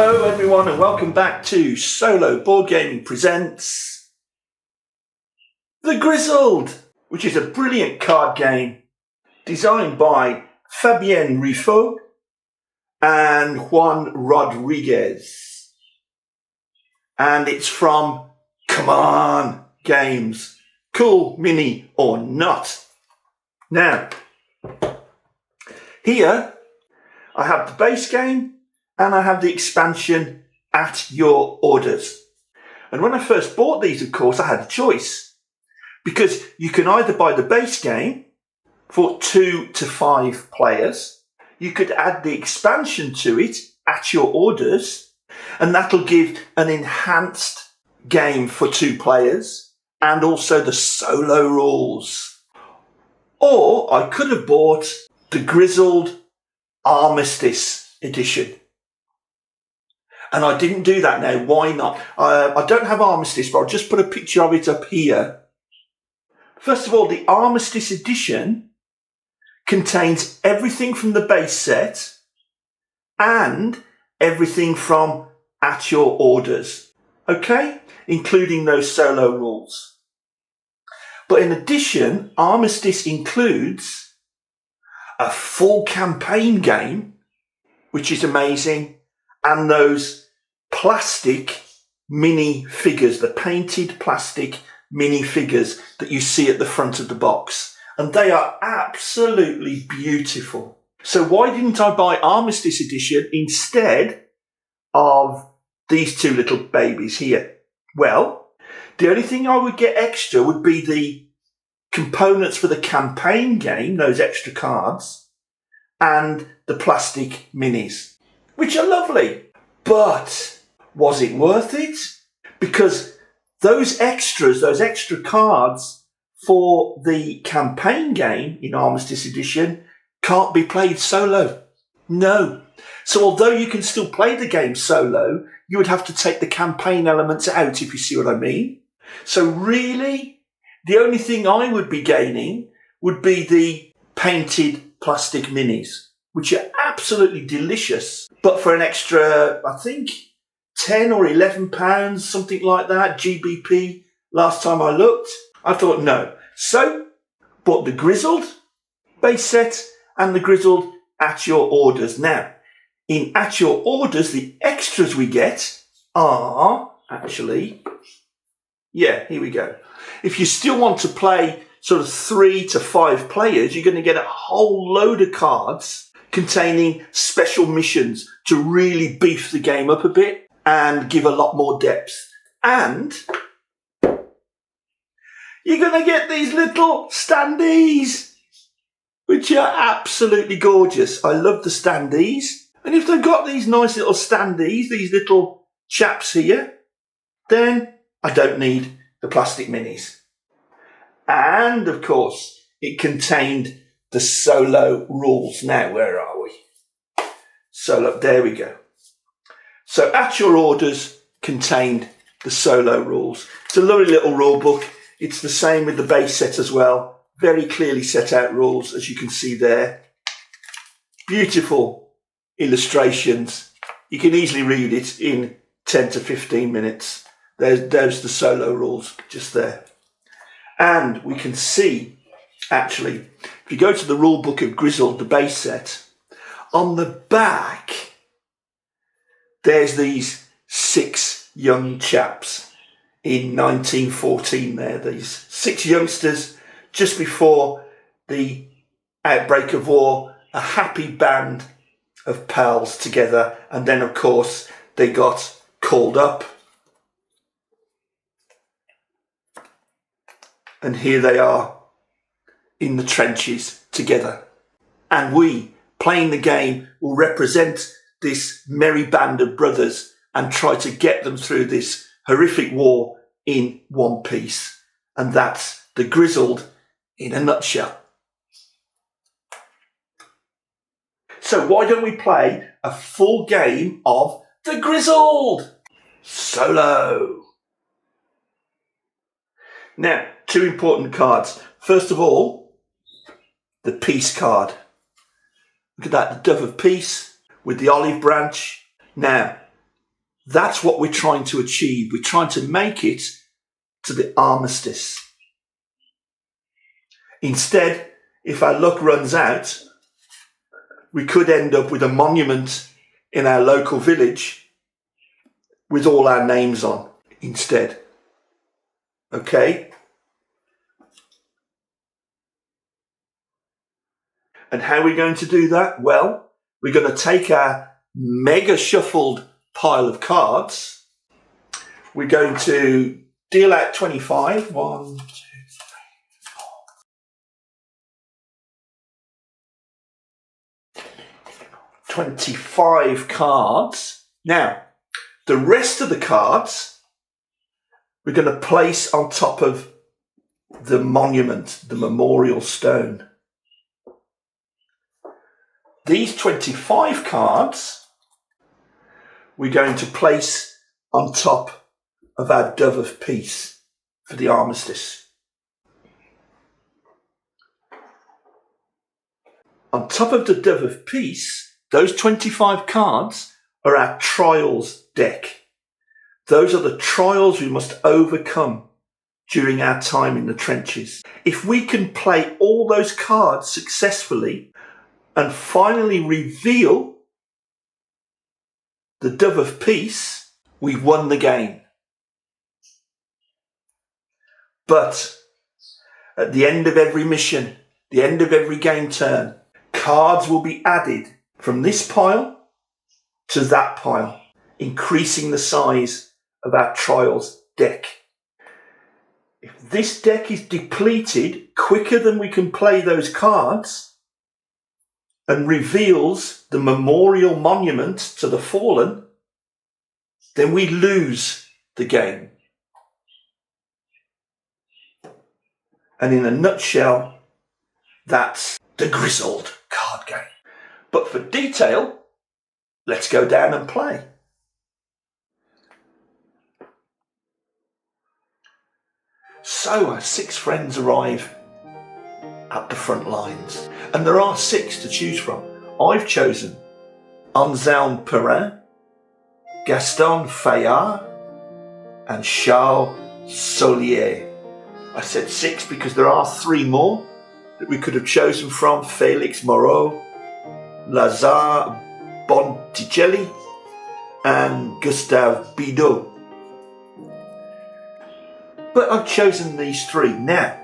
Hello everyone and welcome back to Solo Board Gaming presents The GRIZZLED, which is a brilliant card game designed by Fabien Riffaut and Juan Rodriguez. And it's from Come On Games. Cool Mini or Not. Now, here I have the base game and I have the expansion at your orders. And when I first bought these, of course, I had a choice. Because you can either buy the base game for 2 to 5 players. You could add the expansion to it at your orders. And that'll give an enhanced game for 2 players. And also the solo rules. Or I could have bought the GRIZZLED Armistice Edition. And I didn't do that now. Why not? I don't have Armistice, but I'll just put a picture of it up here. First of all, the Armistice Edition contains everything from the base set and everything from at your orders. Okay? Including those solo rules. But in addition, Armistice includes a full campaign game, which is amazing. And those plastic mini figures, the painted plastic mini figures that you see at the front of the box. And they are absolutely beautiful. So why didn't I buy Armistice Edition instead of these 2 little babies here? Well, the only thing I would get extra would be the components for the campaign game, those extra cards, and the plastic minis, which are lovely. But was it worth it? Because those extras, those extra cards for the campaign game in Armistice Edition can't be played solo. No. So although you can still play the game solo, you would have to take the campaign elements out, if you see what I mean. So really, the only thing I would be gaining would be the painted plastic minis, which are absolutely delicious. But for an extra, I think, £10 or £11, something like that, GBP, last time I looked, I thought no. So, bought the GRIZZLED base set and the GRIZZLED at your orders. Now, in at your orders, the extras we get are actually, yeah, here we go. If you still want to play sort of 3 to 5 players, you're going to get a whole load of cards containing special missions to really beef the game up a bit and give a lot more depth. And you're going to get these little standees, which are absolutely gorgeous. I love the standees. And if they've got these nice little standees, these little chaps here, then I don't need the plastic minis. And, of course, it contained the solo rules. Now, where are we? Solo, there we go. So at your orders contained the solo rules. It's a lovely little rule book. It's the same with the base set as well. Very clearly set out rules, as you can see there. Beautiful illustrations. You can easily read it in 10 to 15 minutes. There's the solo rules just there. And we can see, actually, if you go to the rule book of GRIZZLED, the base set, on the back, there's these 6 young chaps in 1914 there. These 6 youngsters just before the outbreak of war, a happy band of pals together. And then, of course, they got called up. And here they are in the trenches together. And we, playing the game, will represent this merry band of brothers and try to get them through this horrific war in one piece. And that's the GRIZZLED in a nutshell. So why don't we play a full game of the GRIZZLED solo? Now, 2 important cards. First of all, the peace card. Look at that, the dove of peace with the olive branch. Now, That's what we're trying to achieve. We're trying to make it to the armistice. Instead, if our luck runs out, we could end up with a monument in our local village with all our names on instead. Okay? And how are we going to do that? Well, we're going to take our mega shuffled pile of cards. We're going to deal out 25. 1, 2, 3, 4. 25 cards. Now, the rest of the cards we're going to place on top of the monument, the memorial stone. These 25 cards we're going to place on top of our dove of peace for the armistice. On top of the dove of peace, those 25 cards are our trials deck. Those are the trials we must overcome during our time in the trenches. If we can play all those cards successfully and finally reveal the dove of peace, we've won the game. But at the end of every mission, the end of every game turn, cards will be added from this pile to that pile, increasing the size of our trials deck. If this deck is depleted quicker than we can play those cards and reveals the memorial monument to the fallen, then we lose the game. And in a nutshell, that's the GRIZZLED card game. But for detail, let's go down and play. So our 6 friends arrive at the front lines, and there are 6 to choose from. I've chosen Anselme Perrin, Gaston Fayard, and Charles Solier. I said 6 because there are 3 more that we could have chosen from: Felix Moreau, Lazare Bonticelli, and Gustave Bidot. But I've chosen these 3. Now,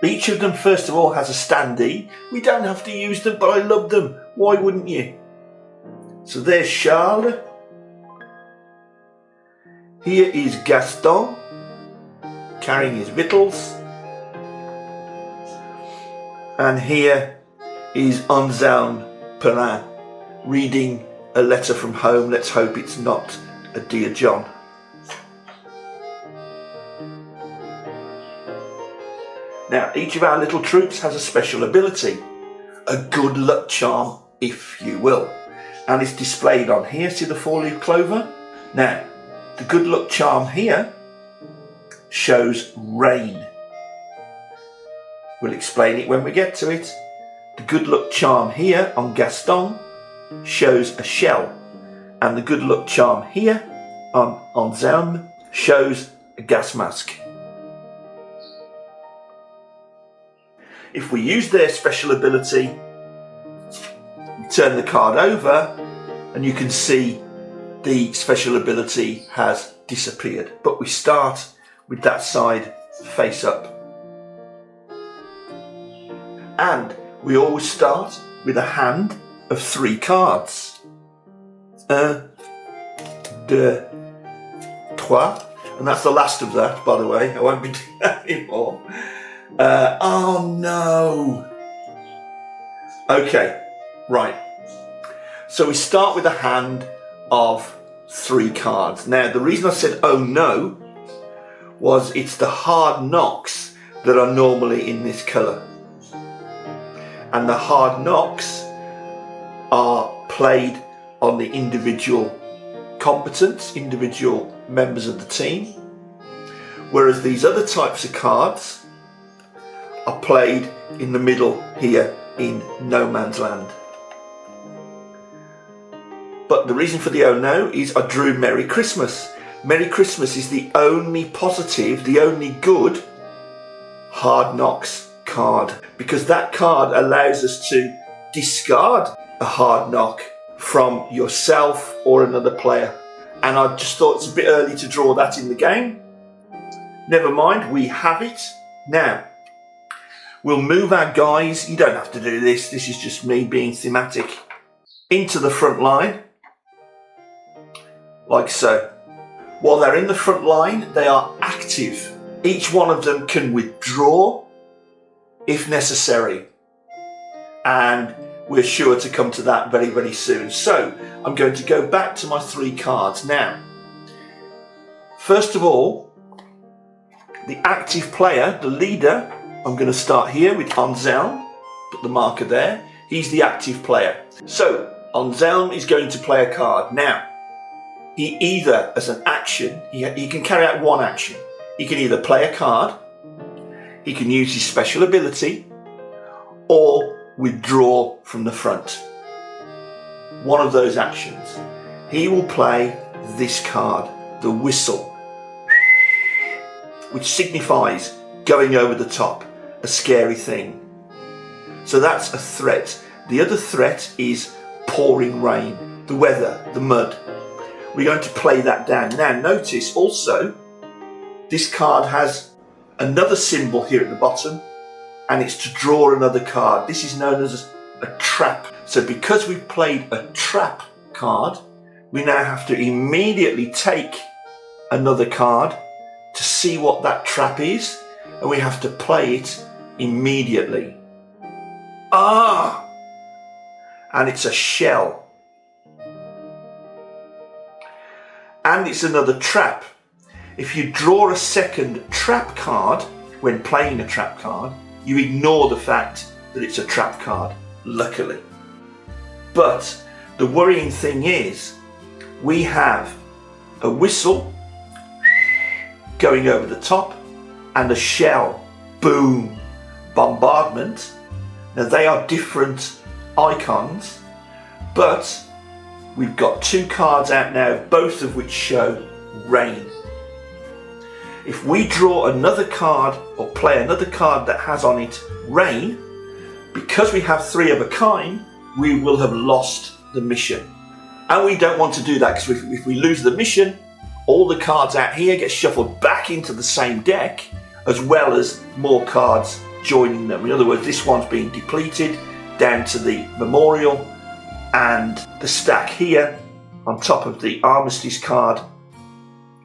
each of them, first of all, has a standee. We don't have to use them, but I love them. Why wouldn't you? So there's Charles. Here is Gaston, carrying his victuals. And here is Anselme Perrin, reading a letter from home. Let's hope it's not a Dear John. Now, each of our little troops has a special ability, a good luck charm, if you will. And it's displayed on here. See the 4-leaf clover? Now, the good luck charm here shows rain. We'll explain it when we get to it. The good luck charm here on Gaston shows a shell. And the good luck charm here on Anselme shows a gas mask. If we use their special ability, we turn the card over and you can see the special ability has disappeared. But we start with that side face up. And we always start with a hand of 3 cards. 1, 2, 3. And that's the last of that, by the way. I won't be doing that anymore. Oh no. Okay, right. So we start with a hand of 3 cards. Now, the reason I said oh no was it's the hard knocks that are normally in this colour. And the hard knocks are played on the individual combatants, individual members of the team. Whereas these other types of cards are played in the middle here in no man's land. But the reason for the oh no is I drew Merry Christmas. Merry Christmas is the only positive, the only good Hard Knocks card, because that card allows us to discard a hard knock from yourself or another player. And I just thought it's a bit early to draw that in the game. Never mind, we have it. Now, we'll move our guys, you don't have to do this, this is just me being thematic, into the front line, like so. While they're in the front line, they are active. Each one of them can withdraw if necessary. And we're sure to come to that very, very soon. So I'm going to go back to my 3 cards now. First of all, the active player, the leader, I'm going to start here with Anselm, put the marker there. He's the active player. So Anselm is going to play a card. Now, he either, as an action, he can carry out one action. He can either play a card, he can use his special ability, or withdraw from the front. One of those actions. He will play this card, the whistle, which signifies going over the top, a scary thing. So that's a threat. The other threat is pouring rain, the weather, the mud. We're going to play that down. Now notice also, this card has another symbol here at the bottom, and it's to draw another card. This is known as a trap. So because we've played a trap card, we now have to immediately take another card to see what that trap is, and we have to play it immediately. Ah! And it's a shell. And it's another trap. If you draw a second trap card when playing a trap card, you ignore the fact that it's a trap card, luckily. But the worrying thing is, we have a whistle going over the top and a shell, boom, bombardment. Now they are different icons, but we've got 2 cards out now, both of which show rain. If we draw another card or play another card that has on it rain, because we have 3 of a kind, we will have lost the mission. And we don't want to do that, because if we lose the mission, all the cards out here get shuffled back into the same deck, as well as more cards joining them. In other words, this one's being depleted down to the memorial, and the stack here on top of the armistice card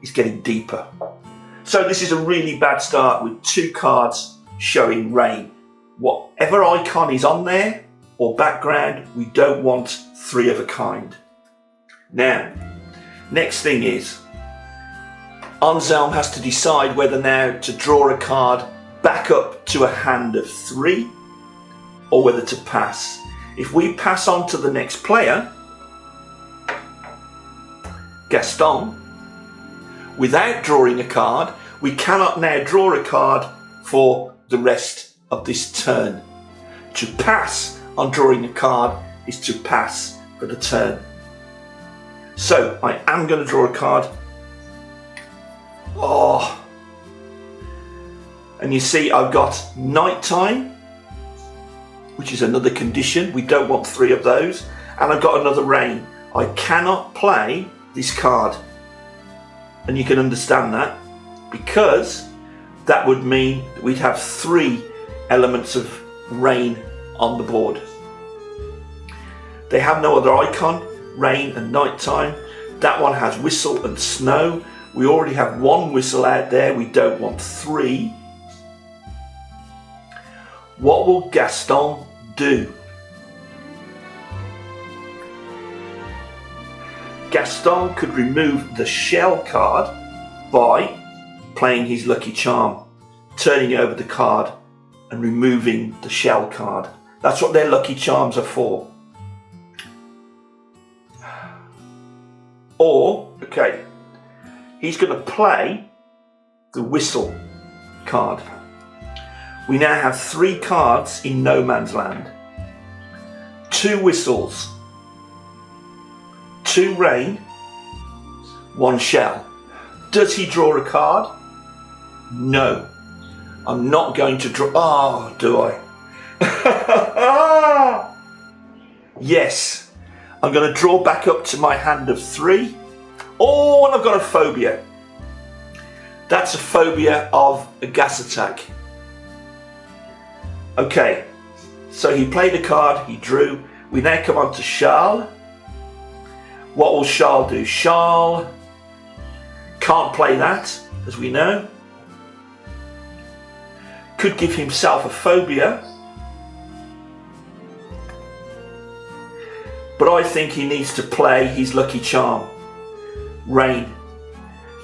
is getting deeper. So this is a really bad start with 2 cards showing rain. Whatever icon is on there or background, we don't want 3 of a kind. Now, next thing is, Anselm has to decide whether now to draw a card back up to a hand of 3 or whether to pass. If we pass on to the next player, Gaston, without drawing a card, we cannot now draw a card for the rest of this turn. To pass on drawing a card is to pass for the turn. So I am going to draw a card. Oh, and you see I've got nighttime, which is another condition. We don't want 3 of those. And I've got another rain. I cannot play this card. And you can understand that, because that would mean that we'd have 3 elements of rain on the board. They have no other icon, rain and nighttime. That one has whistle and snow. We already have 1 whistle out there. We don't want 3. What will Gaston do? Gaston could remove the shell card by playing his lucky charm, turning over the card and removing the shell card. That's what their lucky charms are for. Or, okay, he's going to play the whistle card. We now have 3 cards in no man's land. 2 whistles, 2 rain, 1 shell. Does he draw a card? No. I'm not going to draw. Oh, do I? Yes. I'm going to draw back up to my hand of 3. Oh, and I've got a phobia. That's a phobia of a gas attack. Okay. So he played a card, he drew. We now come on to Charles. What will Charles do? Charles can't play that, as we know. Could give himself a phobia. But I think he needs to play his lucky charm, Rain.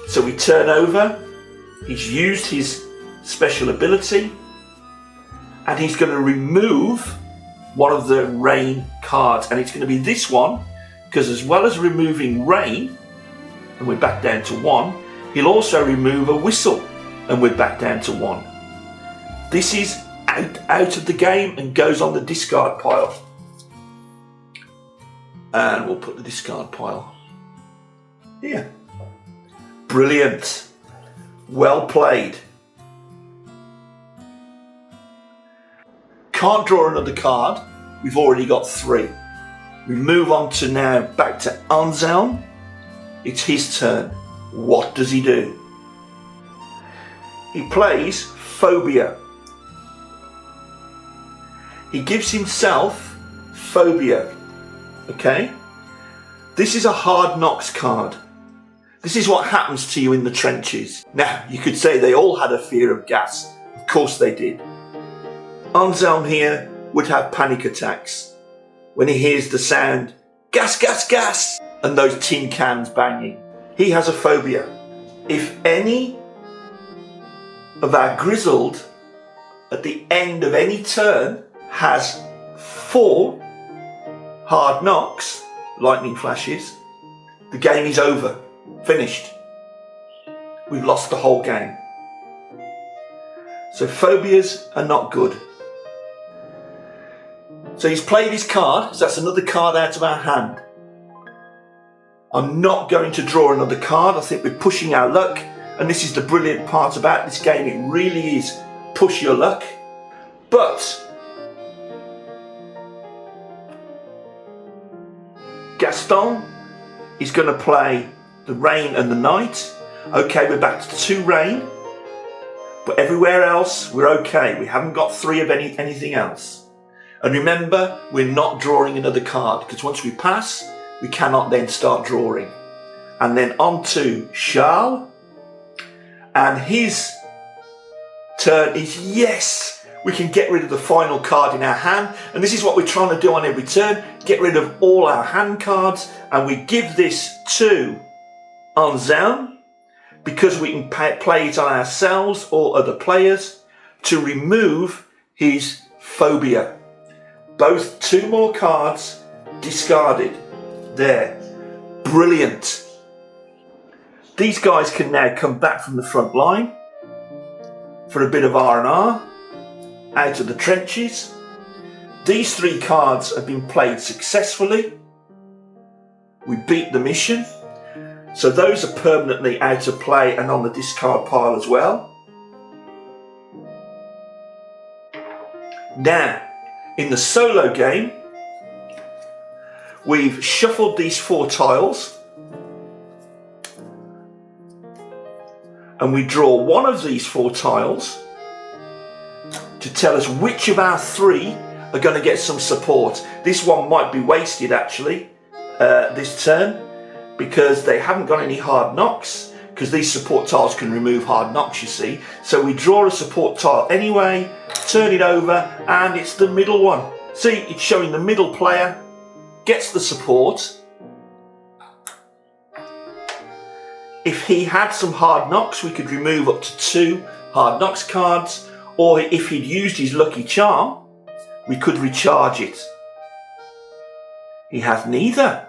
So we turn over. He's used his special ability. And he's going to remove one of the rain cards. And it's going to be this one, because as well as removing rain, and we're back down to 1, he'll also remove a whistle, and we're back down to 1. This is out of the game and goes on the discard pile. And we'll put the discard pile here. Brilliant. Well played. Can't draw another card. We've already got 3. We move on to now back to Anselm. It's his turn. What does he do? He plays phobia. He gives himself phobia. Okay? This is a hard knocks card. This is what happens to you in the trenches. Now, you could say they all had a fear of gas. Of course they did. Anselm here would have panic attacks when he hears the sound, gas, gas, gas, and those tin cans banging. He has a phobia. If any of our grizzled at the end of any turn has 4 hard knocks, lightning flashes, the game is over. Finished. We've lost the whole game. So phobias are not good. So he's played his card, so that's another card out of our hand. I'm not going to draw another card. I think we're pushing our luck, and this is the brilliant part about this game. It really is push your luck. But Gaston is going to play the rain and the night. Okay, we're back to 2 rain, but everywhere else we're okay. We haven't got 3 of anything else. And remember, we're not drawing another card, because once we pass, we cannot then start drawing. And then on to Charles, and his turn is yes, we can get rid of the final card in our hand. And this is what we're trying to do on every turn, get rid of all our hand cards, and we give this to Anselm, because we can play it on ourselves or other players to remove his phobia. Both 2 more cards discarded. There. Brilliant. These guys can now come back from the front line for a bit of R&R out of the trenches. These 3 cards have been played successfully. We beat the mission. So those are permanently out of play and on the discard pile as well. Now, in the solo game, we've shuffled these 4 tiles and we draw one of these 4 tiles to tell us which of our 3 are going to get some support. This one might be wasted actually this turn, because they haven't got any hard knocks, because these support tiles can remove hard knocks, you see. So we draw a support tile anyway, turn it over, and it's the middle one. See, it's showing the middle player gets the support. If he had some hard knocks, we could remove up to 2 hard knocks cards, or if he'd used his lucky charm, we could recharge it. He has neither.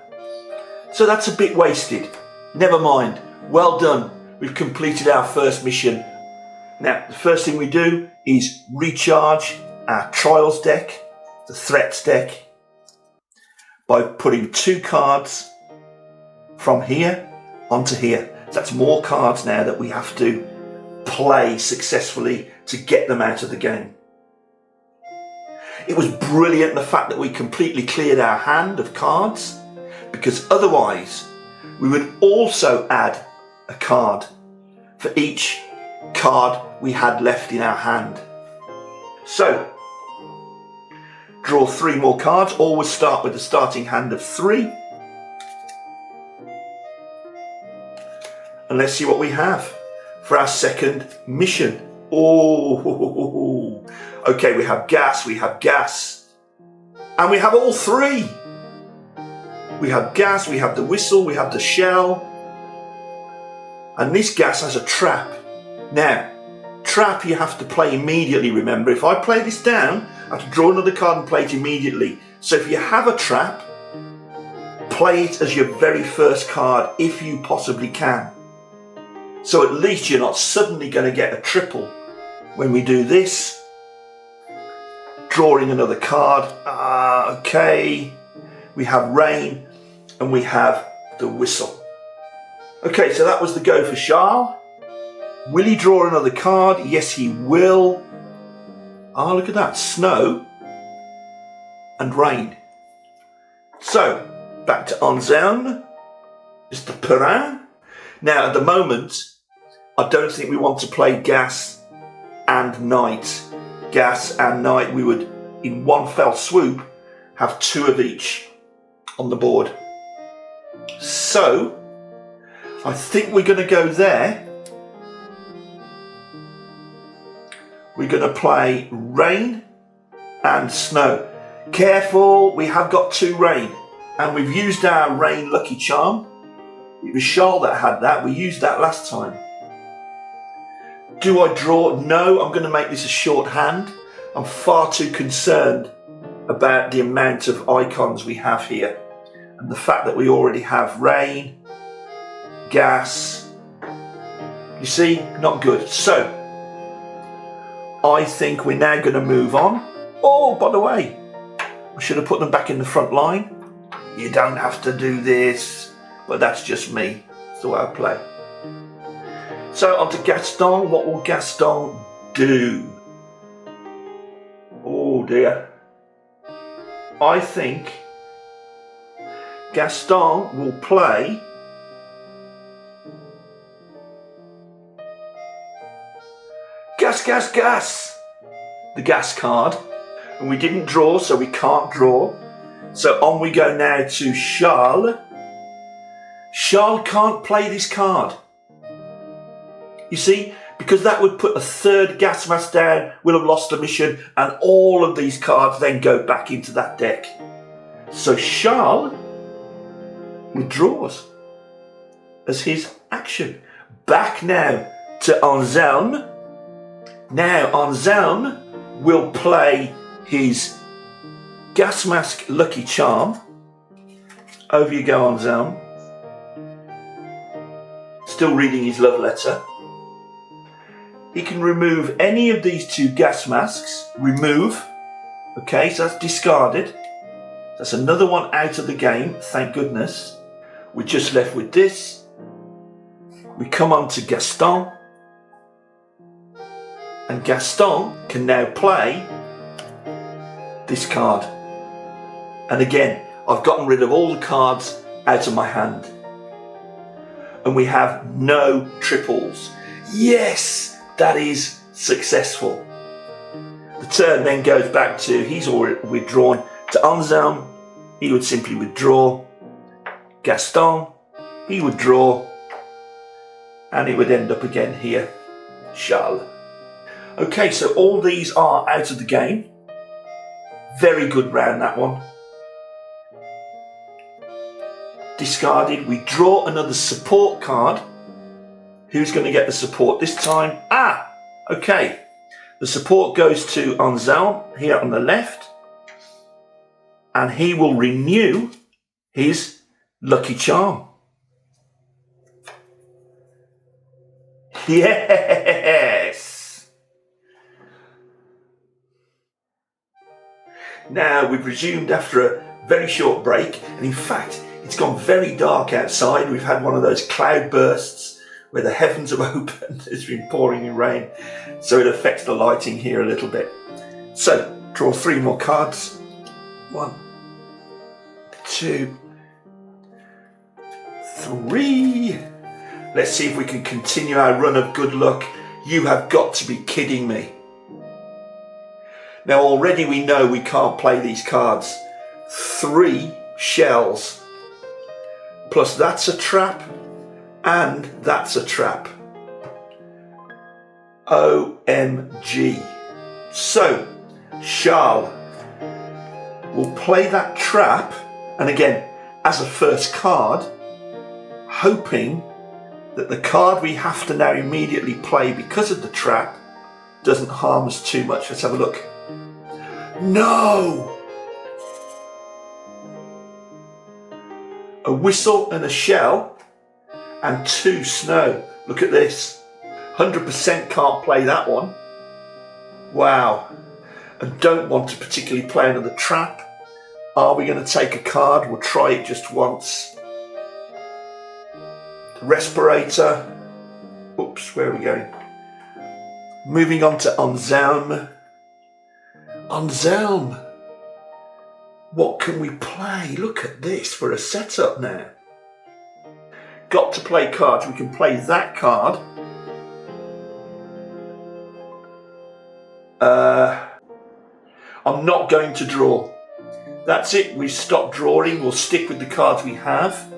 So that's a bit wasted. Never mind. Well done. We've completed our first mission. Now, the first thing we do is recharge our trials deck, the threats deck, by putting 2 cards from here onto here. So that's more cards now that we have to play successfully to get them out of the game. It was brilliant the fact that we completely cleared our hand of cards, because otherwise we would also add a card for each card we had left in our hand. So, draw 3 more cards. Always start with a starting hand of 3. And let's see what we have for our second mission. Oh, okay, we have gas, and we have all 3. We have gas, we have the whistle, we have the shell, and this gas has a trap. Now, trap you have to play immediately, remember. If I play this down, I have to draw another card and play it immediately. So if you have a trap, play it as your very first card if you possibly can. So at least you're not suddenly going to get a triple when we do this. Drawing another card. Okay. We have rain and we have the whistle. Okay, so that was the go for Charles. Will he draw another card? Yes, he will. Ah, look at that. Snow and rain. So, back to Anselme. Mr. Perrin. Now, at the moment, I don't think we want to play gas and night. Gas and night, we would, in one fell swoop, have 2 of each on the board. So, I think we're going to go there. We're going to play rain and snow. Careful, we have got 2 rain. And we've used our rain lucky charm. It was Charles that had that. We used that last time. Do I draw? No, I'm going to make this a short hand. I'm far too concerned about the amount of icons we have here. And the fact that we already have rain, gas. You see, not good. So, I think we're now going to move on. Oh, by the way, I should have put them back in the front line. You don't have to do this, but that's just me. That's the way I play. So on to Gaston. What will Gaston do? Oh dear. I think Gaston will play gas. The gas card. And we didn't draw, so we can't draw. So on we go now to Charles. Charles can't play this card. You see, because that would put a 3rd gas mask down, we'll have lost the mission, and all of these cards then go back into that deck. So Charles withdraws as his action. Back now to Anselme. Now Anselme will play his gas mask lucky charm. Over you go, Anselme. Still reading his love letter. He can remove any of these 2 gas masks. Remove. Okay, so that's discarded. That's another one out of the game, thank goodness. We're just left with this. We come on to Gaston. And Gaston can now play this card. And again, I've gotten rid of all the cards out of my hand. And we have no triples. Yes! That is successful. The turn then goes back to, he's already withdrawn, to Anselme. He would simply withdraw. Gaston, he would draw. And it would end up again here. Charles. Okay, so all these are out of the game. Very good round, that one. Discarded. We draw another support card. Who's going to get the support this time? Ah, okay. The support goes to Anselme here on the left. And he will renew his lucky charm. Yes! Now we've resumed after a very short break. And in fact, It's gone very dark outside. We've had one of those cloud bursts where the heavens have opened. It's been pouring in rain, so it affects the lighting here a little bit. So, draw 3 more cards. 1, 2, 3. Let's see if we can continue our run of good luck. You have got to be kidding me. Now already we know we can't play these cards. 3 shells. Plus that's a trap. And that's a trap. OMG. So, Charles will play that trap. And again, as a first card, hoping that the card we have to now immediately play because of the trap doesn't harm us too much. Let's have a look. No! A whistle and a shell and 2 snow. Look at this. 100% can't play that one. Wow. And don't want to particularly play another trap. Are we going to take a card? We'll try it just once. Respirator. Oops, where are we going? Moving on to Anselm. Anselm. What can we play? Look at this for a setup now. Got to play cards. We can play that card. I'm not going to draw. That's it. We stop drawing. We'll stick with the cards we have.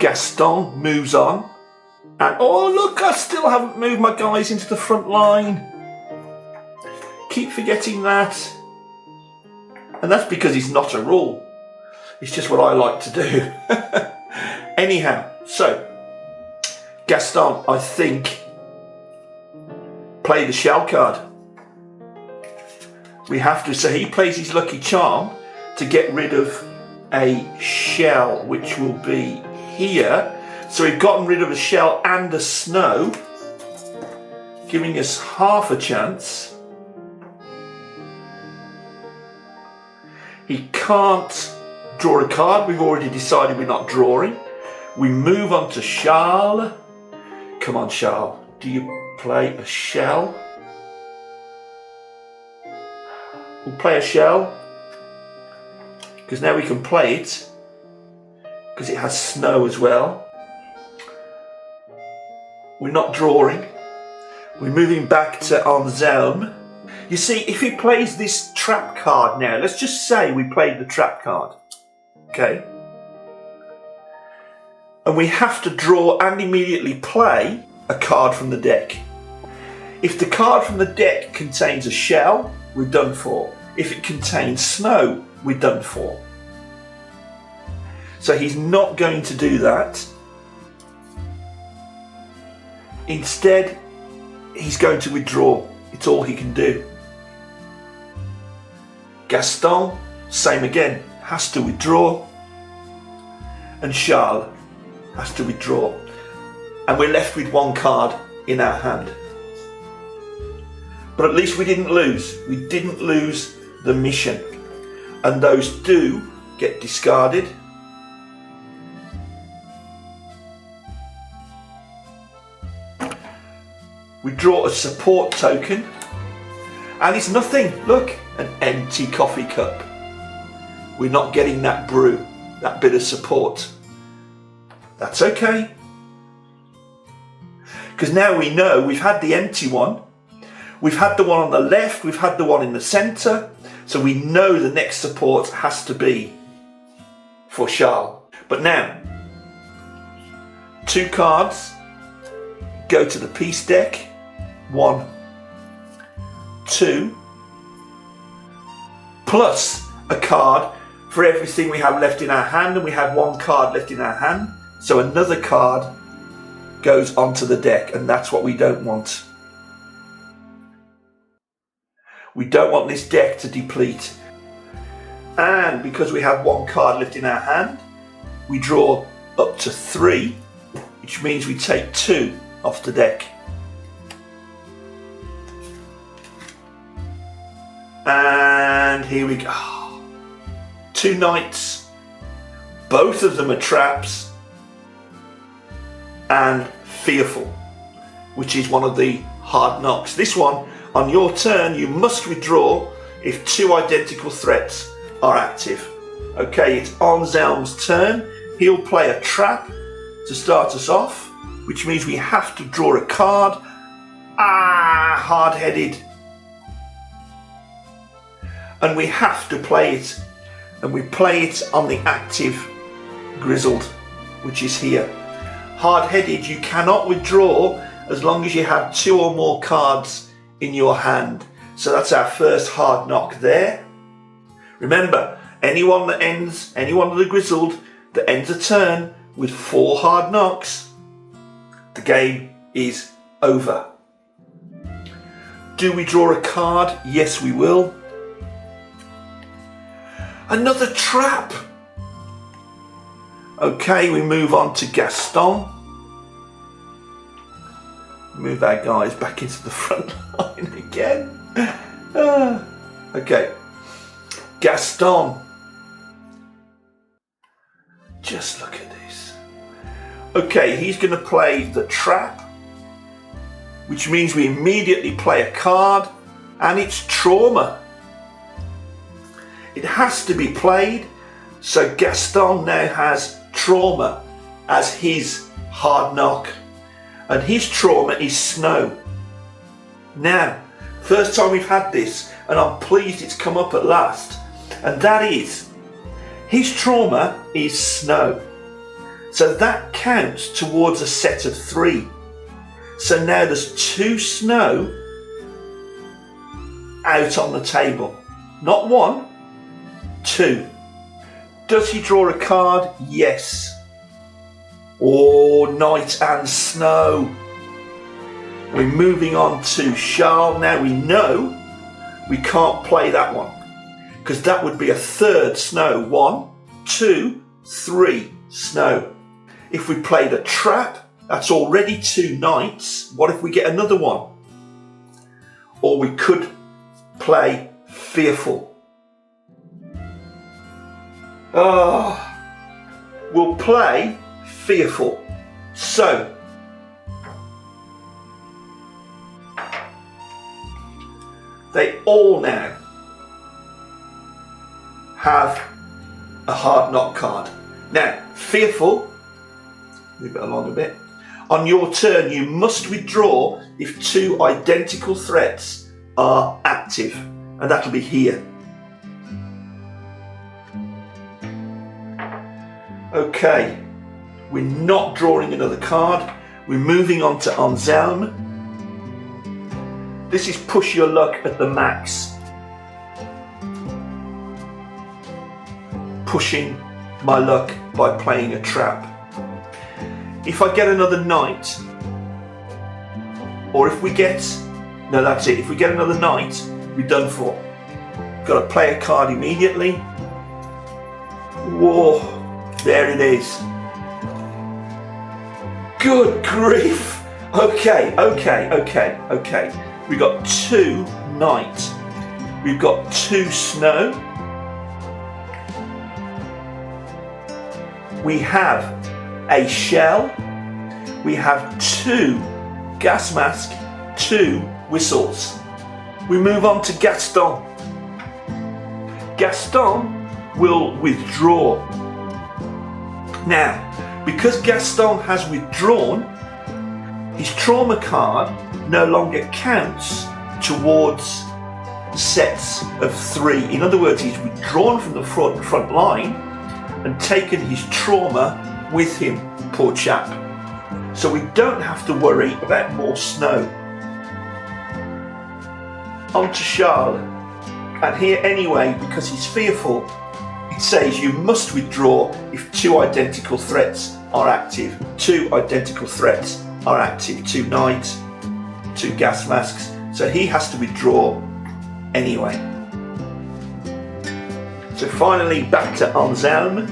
Gaston moves on. And oh look, I still haven't moved my guys into the front line. Keep forgetting that. And that's because it's not a rule. It's just what I like to do. Anyhow, so Gaston, I think, play the shell card. We have to, so he plays his lucky charm to get rid of a shell, which will be here. So we've gotten rid of a shell and a snow, giving us half a chance. He can't draw a card. We've already decided we're not drawing. We move on to Charles. Come on, Charles. Do you play a shell? We'll play a shell, because now we can play it, because it has snow as well. We're not drawing. We're moving back to Anselm. You see, if he plays this trap card now, let's just say we played the trap card, okay? And we have to draw and immediately play a card from the deck. If the card from the deck contains a shell, we're done for. If it contains snow, we're done for. So he's not going to do that. Instead, he's going to withdraw. It's all he can do. Gaston, same again, has to withdraw. And Charles has to withdraw. And we're left with 1 card in our hand. But at least we didn't lose. We didn't lose the mission. And those do get discarded. We draw a support token. And it's nothing. Look, an empty coffee cup. We're not getting that brew, that bit of support. That's okay. Because now we know we've had the empty one. We've had the one on the left. We've had the one in the centre. So we know the next support has to be for Charles. But now, 2 cards go to the piece deck. 1, 2, plus a card for everything we have left in our hand, and we have 1 card left in our hand. So another card goes onto the deck, and that's what we don't want. We don't want this deck to deplete. And because we have 1 card left in our hand, we draw up to 3, which means we take 2 off the deck. And here we go. 2 knights Both of them are traps. And fearful, which is one of the hard knocks. This one, on your turn, you must withdraw if two identical threats are active. Okay, it's Anselm's turn. He'll play a trap to start us off, which means we have to draw a card. Hard-headed. And we have to play it. And we play it on the active GRIZZLED, which is here. Hard-headed, you cannot withdraw as long as you have two or more cards in your hand. So that's our first hard knock there. Remember, anyone of the GRIZZLED that ends a turn with 4 hard knocks, the game is over. Do we draw a card? Yes, we will. Another trap. Okay, we move on to Gaston. Move our guys back into the front line again. Okay, Gaston. Just look at this. Okay, he's going to play the trap, which means we immediately play a card, and it's trauma. It has to be played, so Gaston now has trauma as his hard knock, and his trauma is snow. Now, first time we've had this, and I'm pleased it's come up at last, and that is, his trauma is snow. So that counts towards a set of 3. So now there's 2 snow out on the table. Not 1, 2. Does he draw a card? Yes. Oh, night and snow. We're moving on to Charles. Now we know we can't play that one, because that would be a 3rd snow. 1, 2, 3 snow. If we played a trap, that's already 2 nights. What if we get another one? Or we could play fearful. We'll play fearful. So, they all now have a hard knock card. Now, fearful, move it along a bit. On your turn, you must withdraw if 2 identical threats are active, and that'll be here. Okay, we're not drawing another card. We're moving on to Anselm. This is push your luck at the max. Pushing my luck by playing a trap. If I get another knight, or if we get, no, that's it. If we get another knight, we're done for. Got to play a card immediately. Whoa, there it is. Good grief. Okay. We got 2 knight. We've got 2 snow. We have a shell. We have 2 gas mask, 2 whistles. We move on to Gaston. Gaston will withdraw. Now, because Gaston has withdrawn, his trauma card no longer counts towards sets of 3. In other words, he's withdrawn from the front line and taken his trauma with him, poor chap. So we don't have to worry about more snow. On to Charles. And here anyway, because he's fearful, it says you must withdraw if 2 identical threats are active. 2 identical threats are active. 2 knights, 2 gas masks. So he has to withdraw anyway. So finally back to Anselm.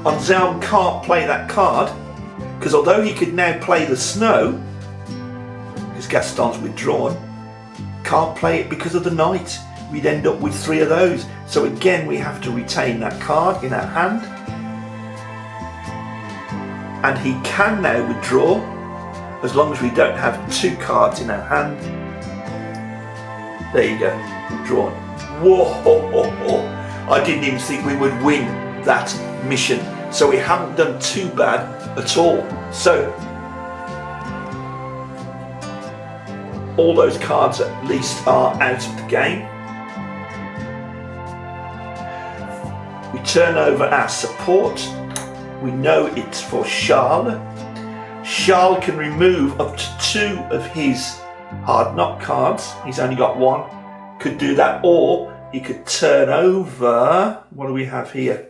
Anselm can't play that card because although he could now play the snow, because Gaston's withdrawn, can't play it because of the knight. we'd end up with 3 of those. So again, we have to retain that card in our hand. And he can now withdraw, as long as we don't have 2 cards in our hand. There you go, drawn. Whoa! I didn't even think we would win that mission. So we haven't done too bad at all. So all those cards at least are out of the game. We turn over our support. We know it's for Charles. Charles can remove up to 2 of his hard knock cards. He's only got 1. Could do that, or he could turn over. What do we have here?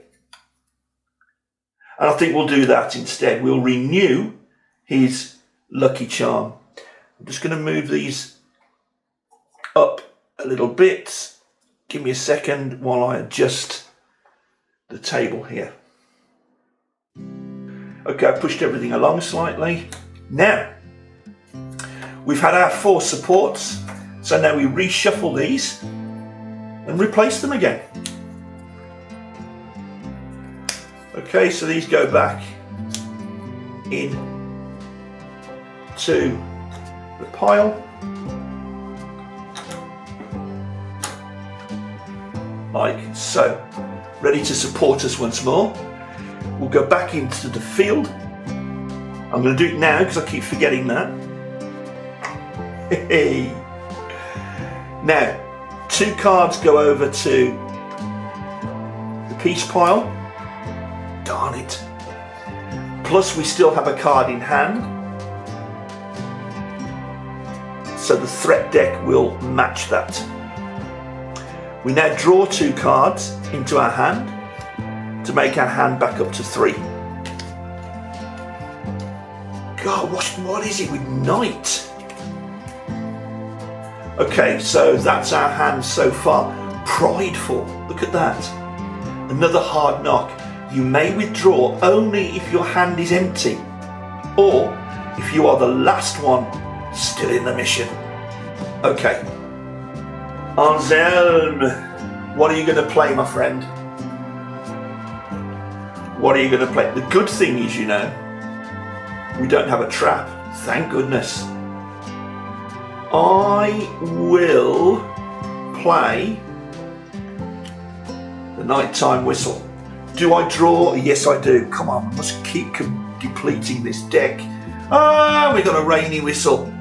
And I think we'll do that instead. We'll renew his lucky charm. I'm just going to move these up a little bit. Give me a second while I adjust the table here. Okay, I pushed everything along slightly. Now, we've had our 4 supports, so now we reshuffle these and replace them again. Okay, so these go back in to the pile. Like so. Ready to support us once more. We'll go back into the field. I'm going to do it now because I keep forgetting that. Hey. Now, 2 cards go over to the peace pile. Darn it. Plus we still have a card in hand. So the threat deck will match that. We now draw 2 cards into our hand to make our hand back up to 3. God, what is it with Knight? Okay, so that's our hand so far. Prideful, look at that. Another hard knock. You may withdraw only if your hand is empty, or if you are the last one still in the mission. Okay. Anselm, what are you going to play, my friend? What are you going to play? The good thing is, you know, we don't have a trap. Thank goodness. I will play the nighttime whistle. Do I draw? Yes, I do. Come on, I must keep depleting this deck. Ah, we got a rainy whistle.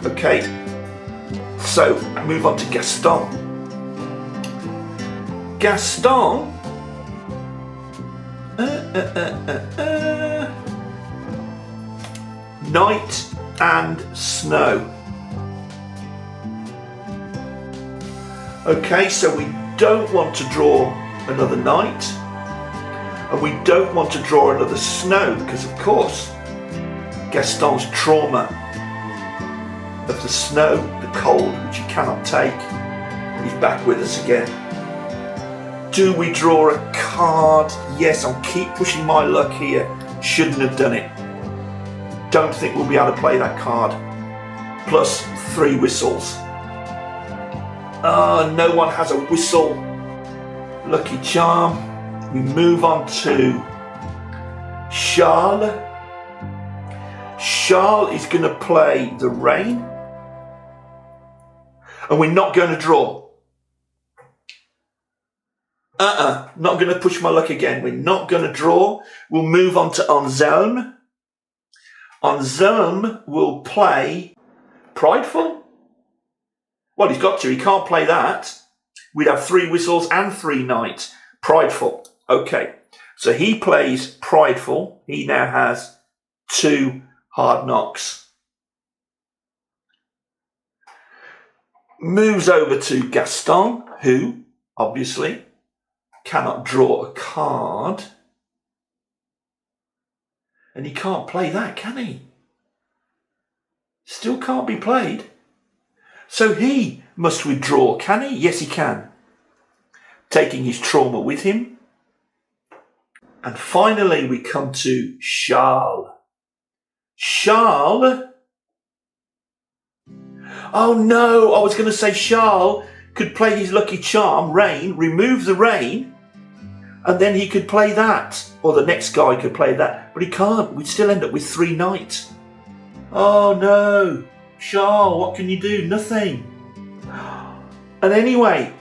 Okay, so move on to Gaston. Gaston. Night and snow. Okay, so we don't want to draw another night, and we don't want to draw another snow because, of course, Gaston's trauma of the snow, the cold, which he cannot take, is back with us again. Do we draw a card? Yes, I'll keep pushing my luck here. Shouldn't have done it. Don't think we'll be able to play that card. Plus 3 whistles. No one has a whistle. Lucky charm. We move on to Charles. Charles is going to play the rain. And we're not going to draw. Not going to push my luck again. We're not going to draw. We'll move on to Anselm. Anselm will play Prideful. Well, he's got to. He can't play that. We'd have 3 whistles and 3 knights. Prideful. Okay. So he plays Prideful. He now has 2 hard knocks. Moves over to Gaston, who, obviously, cannot draw a card. And he can't play that, can he? Still can't be played. So he must withdraw, can he? Yes, he can. Taking his trauma with him. And finally, we come to Charles. Charles. Oh no, I was going to say Charles could play his lucky charm, rain, remove the rain, and then he could play that. Or the next guy could play that. But he can't. We'd still end up with 3 knights. Oh no. Charles, what can you do? Nothing. And anyway,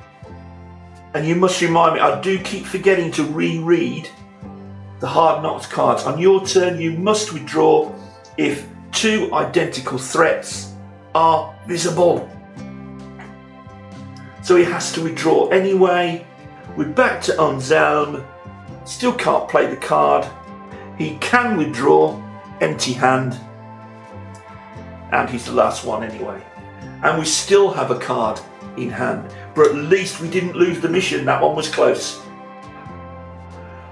and you must remind me, I do keep forgetting to reread the hard knocks cards. On your turn, you must withdraw if 2 identical threats are visible. So he has to withdraw anyway. We're back to Anselm. Still can't play the card. He can withdraw, empty hand. And he's the last one anyway. And we still have a card in hand. But at least we didn't lose the mission. That one was close.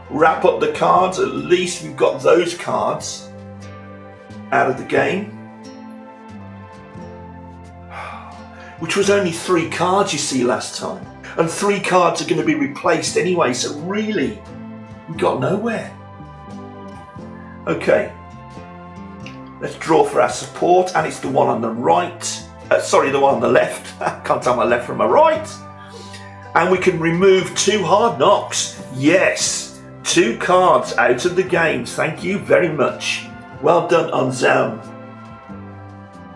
Wrap up the cards. At least we've got those cards out of the game. Which was only 3 cards, you see, last time. And 3 cards are going to be replaced anyway, so really, we got nowhere. Okay. Let's draw for our support, and it's the one on the right. Sorry, the one on the left. I can't tell my left from my right. And we can remove 2 hard knocks. Yes, 2 cards out of the game. Thank you very much. Well done, Anselm.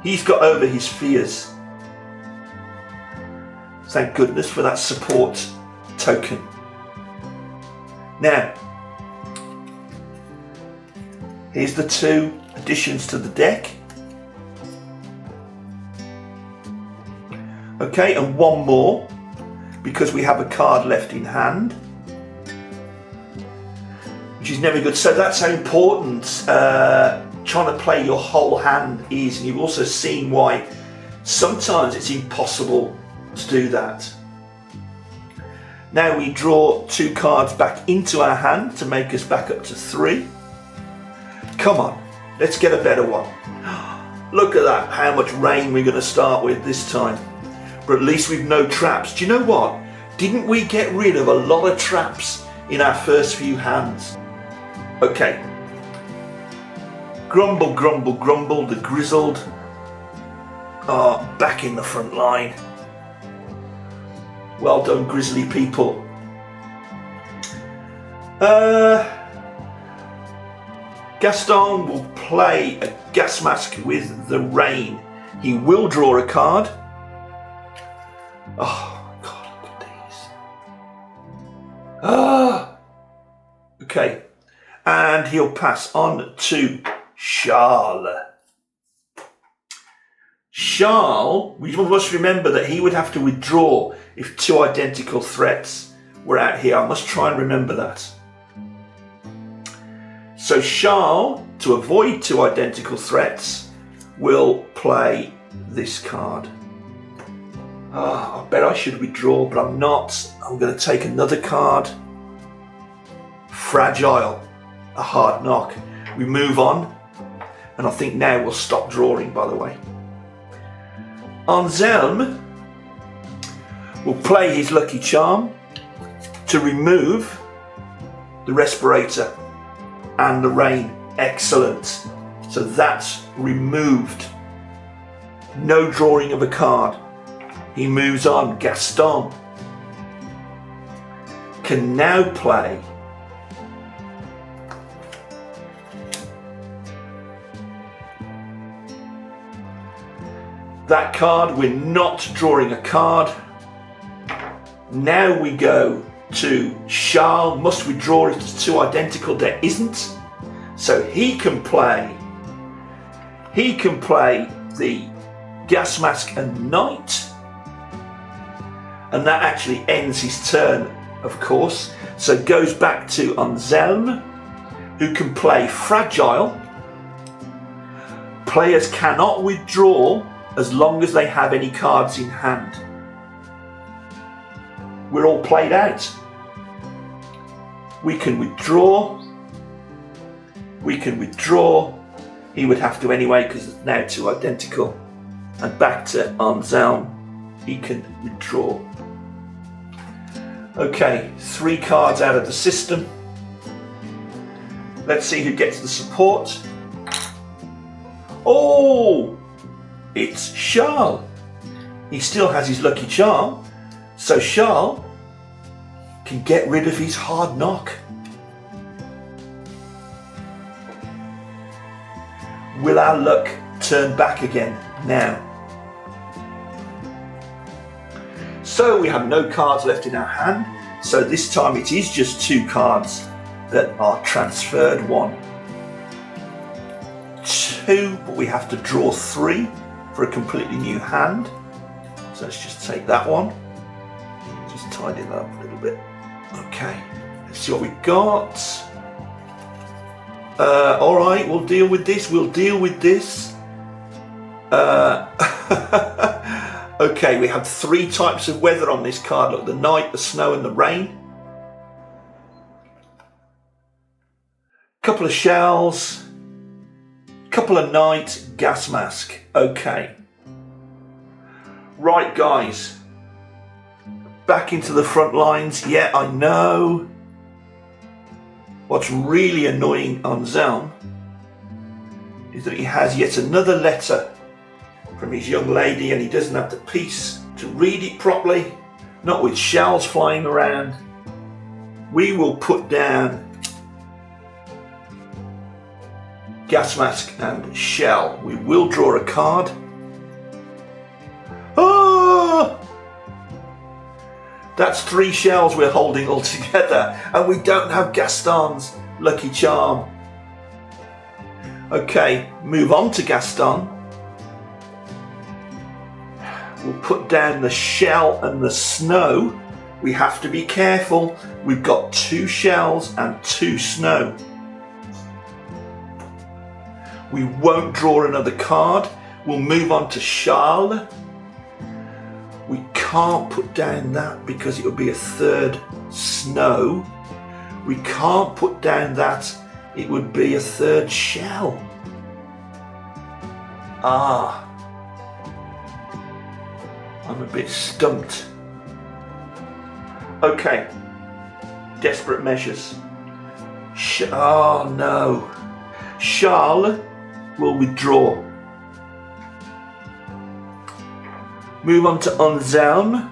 He's got over his fears. Thank goodness for that support token. Now, here's the 2 additions to the deck. Okay, and 1 more, because we have a card left in hand, which is never good. So that's how important trying to play your whole hand is, and you've also seen why sometimes it's impossible to do that. Now we draw 2 cards back into our hand to make us back up to 3. Come on, let's get a better one. Look at that, how much rain we're going to start with this time. But at least we've no traps. Do you know what? Didn't we get rid of a lot of traps in our first few hands? Okay. Grumble, grumble, grumble. The Grizzled are back in the front line. Well done, grizzly people. Gaston will play a gas mask with the rain. He will draw a card. Oh, God, look at these. Okay. And he'll pass on to Charles. Charles, we must remember that he would have to withdraw if 2 identical threats were out here. I must try and remember that. So Charles, to avoid 2 identical threats, will play this card. I bet I should withdraw, but I'm not. I'm going to take another card. Fragile, a hard knock. We move on, and I think now we'll stop drawing, by the way. Anselm will play his lucky charm to remove the respirator and the rain. Excellent. So that's removed. No drawing of a card. He moves on. Gaston can now play that card. We're not drawing a card. Now we go to Charles. Must we draw if there's 2 identical? There isn't. So he can play the gas mask and knight. And that actually ends his turn, of course. So it goes back to Anselm, who can play fragile. Players cannot withdraw as long as they have any cards in hand. We're all played out. We can withdraw. We can withdraw. He would have to anyway because it's now 2 identical. And back to Anselm. He can withdraw. Okay, 3 cards out of the system. Let's see who gets the support. Oh! It's Charles. He still has his lucky charm, So Charles can get rid of his hard knock. Will our luck turn back again now? So we have no cards left in our hand. So this time it is just 2 cards that are transferred. 1, 2, but we have to draw 3 for a completely new hand. So let's just take that one. Just tidy it up a little bit. Okay, let's see what we got. All right, we'll deal with this. Okay, we have 3 types of weather on this card. Look, the night, the snow and the rain. Couple of shells. Couple of night, gas mask. Okay. Right, guys. Back into the front lines. Yeah, I know. What's really annoying on Zelm is that he has yet another letter from his young lady and he doesn't have the peace to read it properly, not with shells flying around. We will put down gas mask and shell. We will draw a card. Ah! That's 3 shells we're holding all together, and we don't have Gaston's lucky charm. Okay, move on to Gaston. We'll put down the shell and the snow. We have to be careful. We've got 2 shells and 2 snow. We won't draw another card. We'll move on to Charles. We can't put down that because it would be a 3rd snow. We can't put down that. It would be a 3rd shell. Ah. I'm a bit stumped. Okay. Desperate measures. Oh no. Charles will withdraw. Move on to Anselm.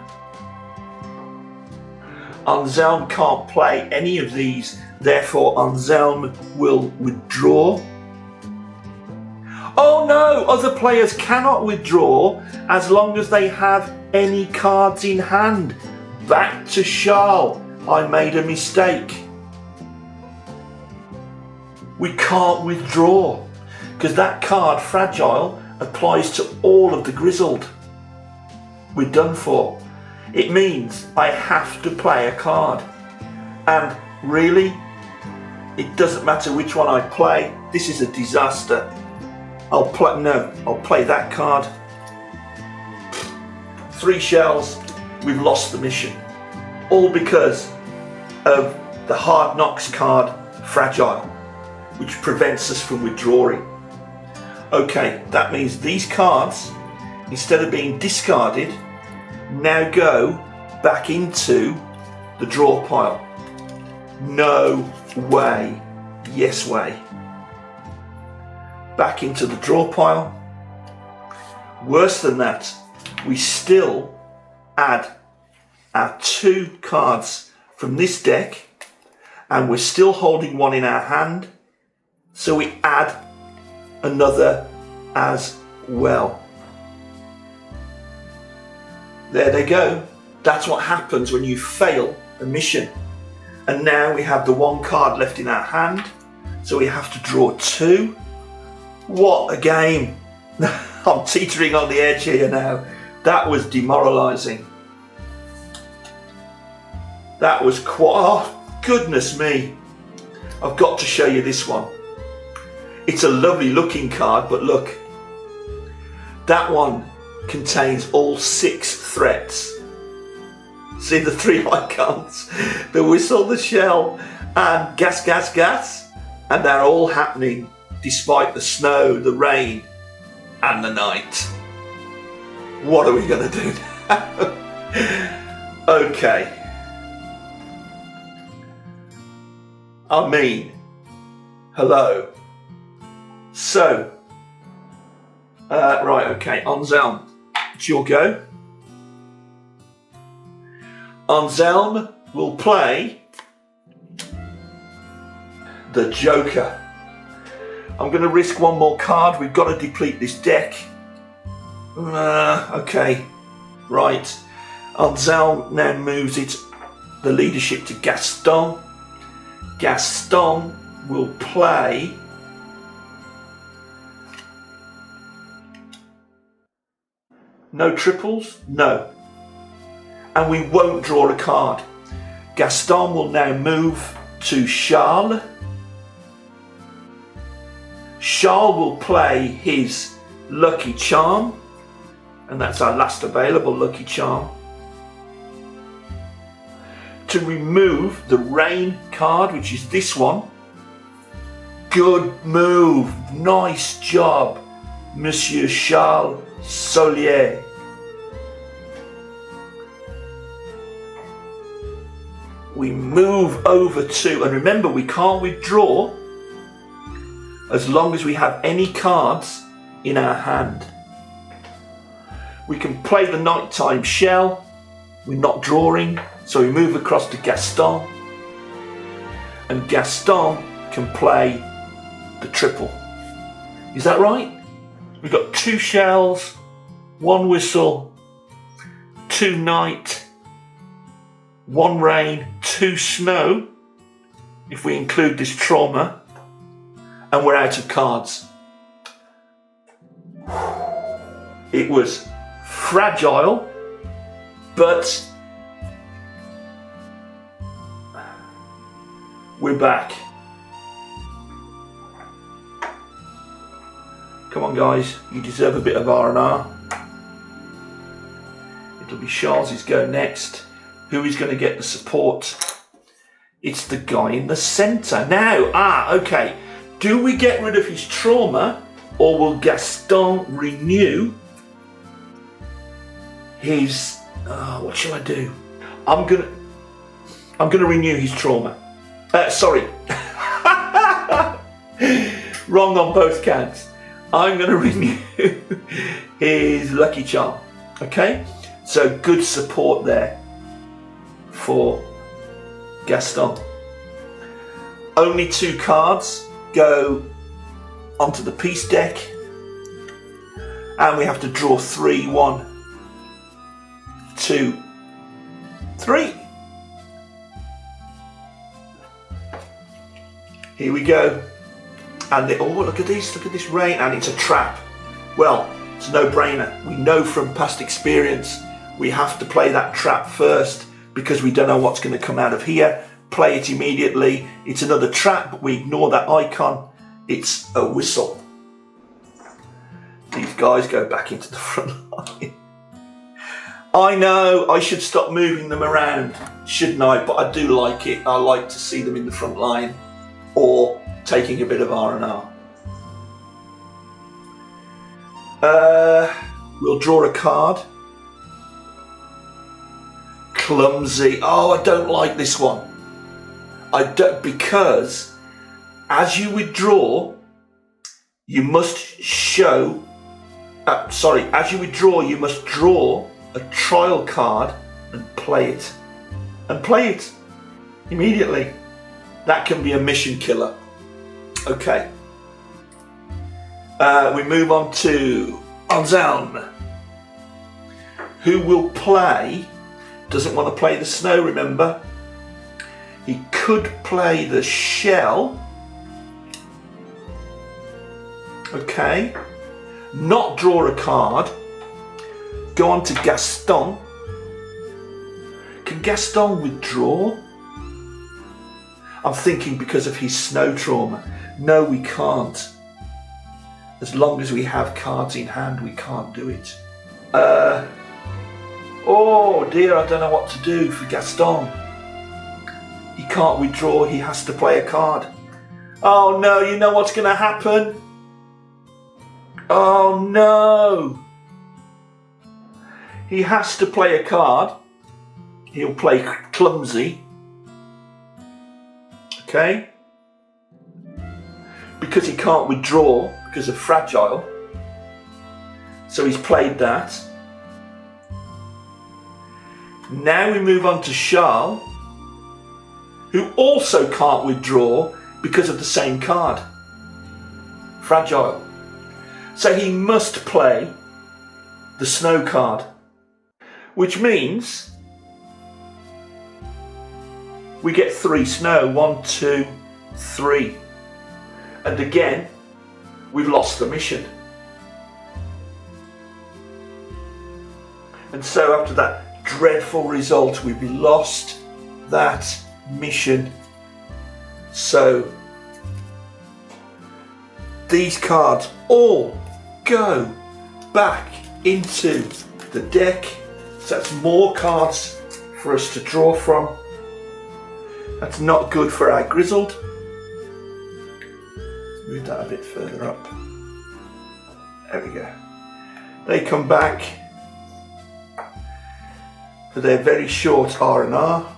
Anselm can't play any of these, therefore Anselm will withdraw. Oh no, other players cannot withdraw as long as they have any cards in hand. Back to Charles. I made a mistake. We can't withdraw because that card, Fragile, applies to all of the Grizzled. We're done for. It means I have to play a card. And really, it doesn't matter which one I play. This is a disaster. I'll play that card. 3 shells, we've lost the mission. All because of the Hard Knocks card, Fragile, which prevents us from withdrawing. Okay, that means these cards, instead of being discarded, now go back into the draw pile. No way. Yes way. Back into the draw pile. Worse than that, we still add our 2 cards from this deck and we're still holding 1 in our hand, so we add another as well. There they go. That's what happens when you fail a mission. And now we have the 1 card left in our hand, so we have to draw 2. What a game. I'm teetering on the edge here now. That was demoralising. That was oh, goodness me. I've got to show you this one. It's a lovely looking card, but look. That one contains all 6 threats. See the 3 icons? The whistle, the shell, and gas, gas, gas. And they're all happening despite the snow, the rain, and the night. What are we going to do now? Okay. I mean, hello. So, right, okay, Anselm, it's your go. Anselm will play the Joker. I'm going to risk one more card. We've got to deplete this deck. Okay, right. Anselm now moves the leadership to Gaston. Gaston will play no triples, no. And we won't draw a card. Gaston will now move to Charles. Charles will play his Lucky Charm, and that's our last available Lucky Charm. To remove the Rain card, which is this one. Good move, nice job, Monsieur Charles Solier. We move over to, and remember we can't withdraw as long as we have any cards in our hand. We can play the Nighttime Shell, we're not drawing, so we move across to Gaston, and Gaston can play the triple. Is that right? We've got 2 shells, 1 whistle, 2 night, 1 rain, 2 snow, if we include this trauma, and we're out of cards. It was fragile, but we're back. Come on guys, you deserve a bit of R&R. It'll be Charles' go next. Who is going to get the support? It's the guy in the centre. Now, okay. Do we get rid of his trauma, or will Gaston renew his... what shall I do? I'm gonna renew his trauma. Sorry. Wrong on both counts. I'm gonna renew his Lucky Charm. Okay? So good support there for Gaston. Only 2 cards go onto the piece deck, and we have to draw 3. 1, 2, 3. Here we go. And look at this rain, and it's a trap. Well, it's a no-brainer. We know from past experience we have to play that trap first, because we don't know what's going to come out of here. Play it immediately. It's another trap, but we ignore that icon. It's a whistle. These guys go back into the front line. I know I should stop moving them around, shouldn't I? But I do like it. I like to see them in the front line or taking a bit of R&R. We'll draw a card. Clumsy. Oh, I don't like this one. I don't, because as you withdraw, you must show. As you withdraw, you must draw a trial card and play it. And play it immediately. That can be a mission killer. Okay. We move on to Anselm, who will play. Doesn't want to play the snow, remember. He could play the shell. Okay. Not draw a card. Go on to Gaston. Can Gaston withdraw? I'm thinking because of his snow trauma. No, we can't. As long as we have cards in hand, we can't do it. Oh dear, I don't know what to do for Gaston. He can't withdraw, he has to play a card. Oh no, you know what's going to happen? Oh no. He has to play a card. He'll play clumsy. Okay? Because he can't withdraw because of fragile. So he's played that. Now we move on to Charles, who also can't withdraw because of the same card. Fragile. So he must play the snow card, which means we get 3 snow. 1, 2, 3. And again, we've lost the mission. And so after that dreadful result, we've lost that mission. So these cards all go back into the deck. So that's more cards for us to draw from. That's not good for our Grizzled. Move that a bit further up. There we go. They come back for their very short R&R.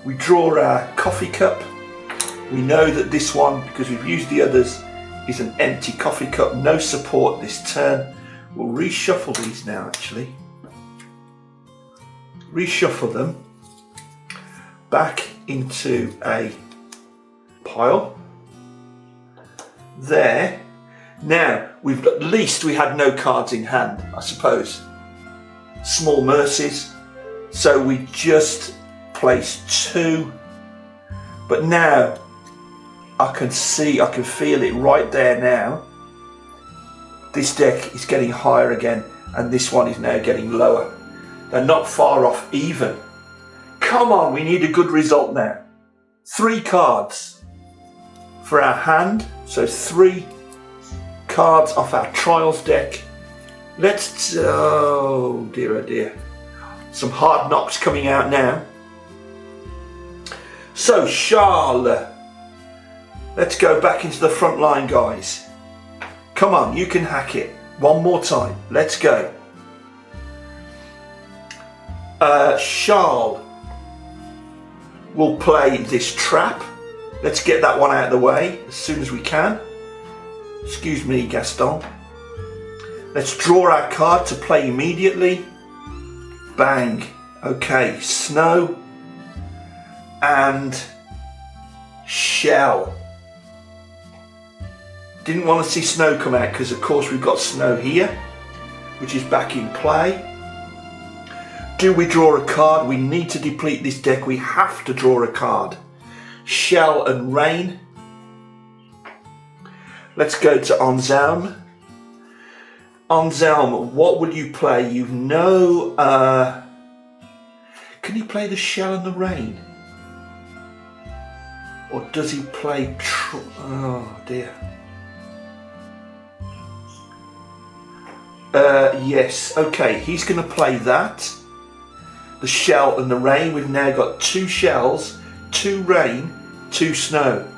We draw our coffee cup. We know that this one, because we've used the others, is an empty coffee cup. No support this turn. We'll reshuffle these now actually. Reshuffle them back into a pile. There. Now, at least we had no cards in hand, I suppose. Small mercies. So we just placed 2. But now, I can feel it right there now. This deck is getting higher again, and this one is now getting lower. They're not far off even. Come on, we need a good result now. 3 cards for our hand. So 3 cards off our Trials deck. Oh dear, oh dear. Some hard knocks coming out now. So Charles, let's go back into the front line, guys. Come on, you can hack it. One more time. Let's go. Charles will play this trap. Let's get that one out of the way as soon as we can. Excuse me, Gaston. Let's draw our card to play immediately. Bang. Okay, snow and shell. Didn't want to see snow come out because of course we've got snow here, which is back in play. Do we draw a card? We need to deplete this deck. We have to draw a card. Shell and rain. Let's go to Anselm. Anselm, what would you play? You know, can he play the shell and the rain? Or does he play, oh dear. Yes, okay, he's going to play that. The shell and the rain. We've now got 2 shells, 2 rain, 2 snow.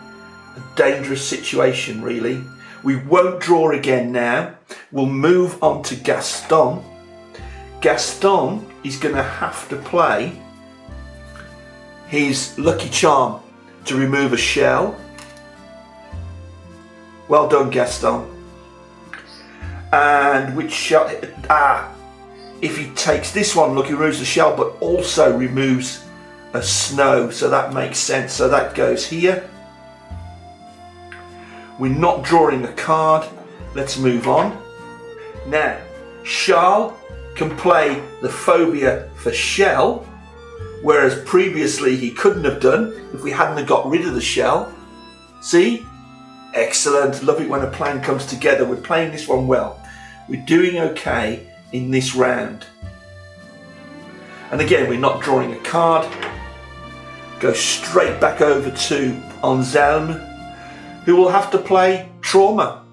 A dangerous situation, really. We won't draw again now. We'll move on to Gaston. Gaston is going to have to play his lucky charm to remove a shell. Well done, Gaston. And which shell? If he takes this one, look, he removes the shell, but also removes a snow. So that makes sense. So that goes here. We're not drawing a card. Let's move on. Now, Charles can play the phobia for shell, whereas previously he couldn't have done if we hadn't have got rid of the shell. See? Excellent. Love it when a plan comes together. We're playing this one well. We're doing okay in this round. And again, we're not drawing a card. Go straight back over to Anselm, who will have to play Trauma.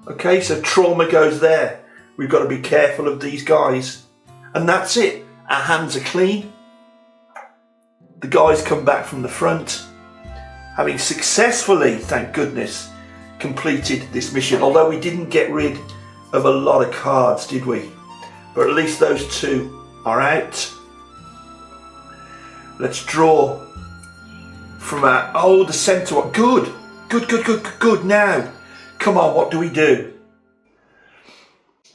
Okay, so Trauma goes there. We've got to be careful of these guys. And that's it. Our hands are clean. The guys come back from the front, having successfully, thank goodness, completed this mission. Although we didn't get rid of a lot of cards, did we? But at least those 2 are out. Let's draw from our, the centre one. Good. Now, come on, what do we do?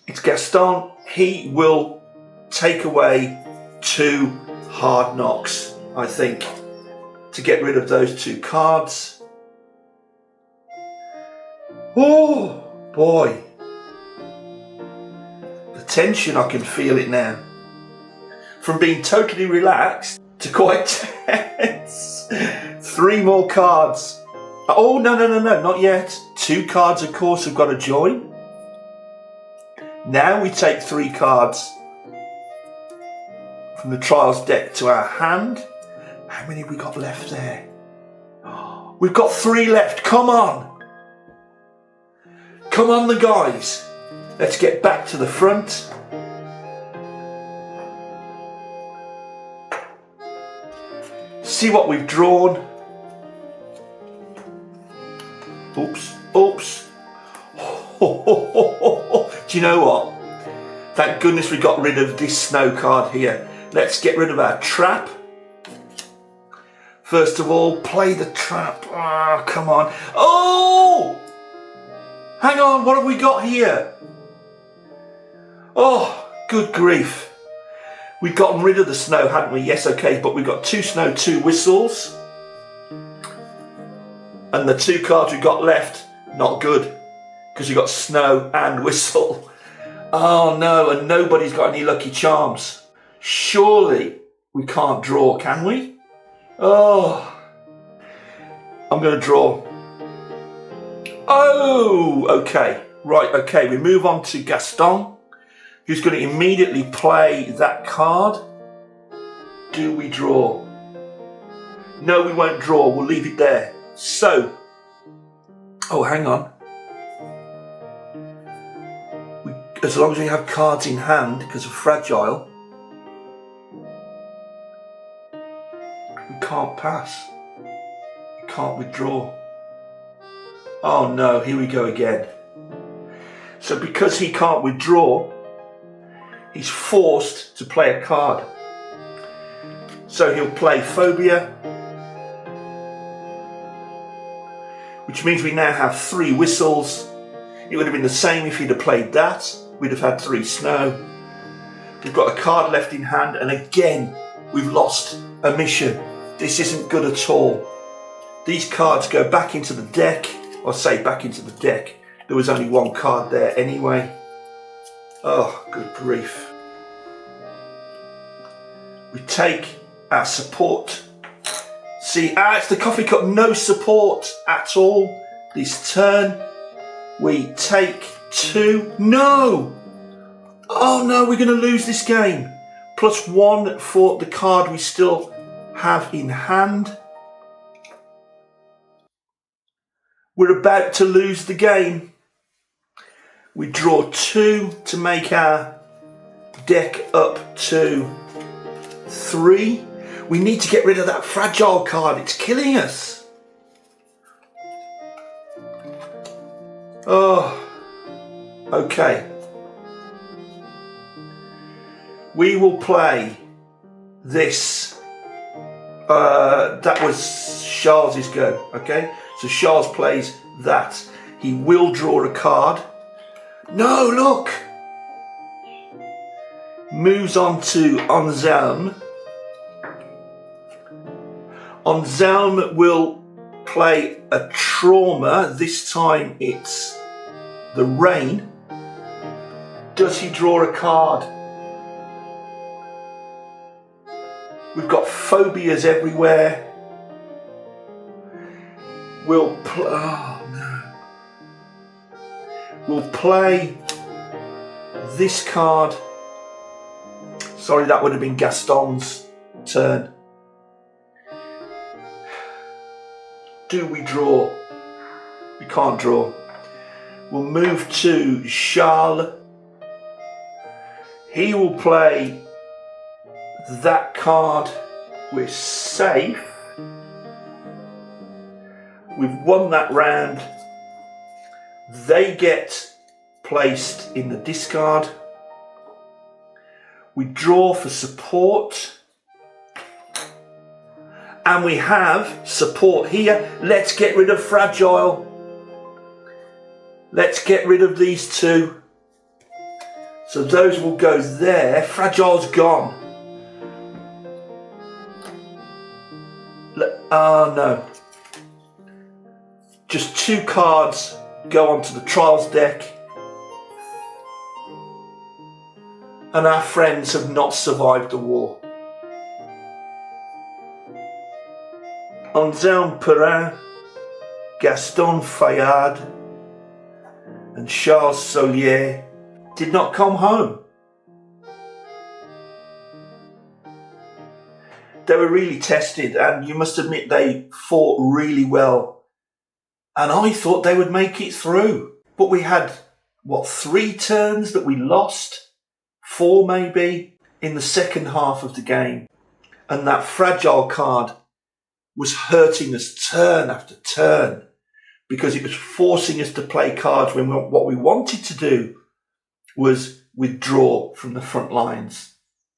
It's Gaston. He will take away 2 hard knocks, I think, to get rid of those 2 cards. Oh boy, the tension, I can feel it now. From being totally relaxed to quite tense. 3 more cards. Oh, no, not yet. 2 cards, of course, have got to join. Now we take 3 cards from the Trials deck to our hand. How many have we got left there? We've got 3 left. Come on. Come on, the guys. Let's get back to the front. See what we've drawn. Oops, oops. Do you know what? Thank goodness we got rid of this snow card here. Let's get rid of our trap. First of all, play the trap. Ah, come on. Oh! Hang on, what have we got here? Oh, good grief. We've gotten rid of the snow, hadn't we? Yes, okay, but we've got 2 snow, 2 whistles. And the 2 cards we've got left, not good. Because you've got snow and whistle. Oh no, and nobody's got any lucky charms. Surely we can't draw, can we? Oh, I'm going to draw. Oh, okay. Right, okay, we move on to Gaston, who's going to immediately play that card. Do we draw? No, we won't draw. We'll leave it there. So, oh, hang on. As long as we have cards in hand, because of fragile, we can't pass. We can't withdraw. Oh no, here we go again. So because he can't withdraw, he's forced to play a card. So he'll play Phobia, which means we now have 3 whistles. It would have been the same if he'd have played that. We'd have had 3 snow. We've got a card left in hand, and again, we've lost a mission. This isn't good at all. These cards go back into the deck, or say back into the deck. There was only 1 card there anyway. Oh, good grief. We take our support. See, it's the coffee cup, no support at all this turn. We take 2. No! Oh no, we're going to lose this game. +1 for the card we still have in hand. We're about to lose the game. We draw 2 to make our deck up to 3. We need to get rid of that fragile card. It's killing us. Oh, okay. We will play this. That was Charles's go, okay? So Charles plays that. He will draw a card. No, look! Moves on to Anselm. Anselm will play a trauma. This time it's the rain. Does he draw a card? We've got phobias everywhere. We'll play this card. Sorry, that would have been Gaston's turn. Do we draw? We can't draw. We'll move to Charles. He will play that card. We're safe. We've won that round. They get placed in the discard. We draw for support. And we have support here. Let's get rid of fragile. Let's get rid of these 2. So those will go there. Fragile's gone. No. Just 2 cards go onto the Trials deck. And our friends have not survived the war. Anselme Perrin, Gaston Fayard and Charles Solier did not come home. They were really tested, and you must admit they fought really well. And I thought they would make it through. But we had, 3 turns that we lost? 4 maybe, in the second half of the game. And that Fragile card was hurting us turn after turn, because it was forcing us to play cards when what we wanted to do was withdraw from the front lines.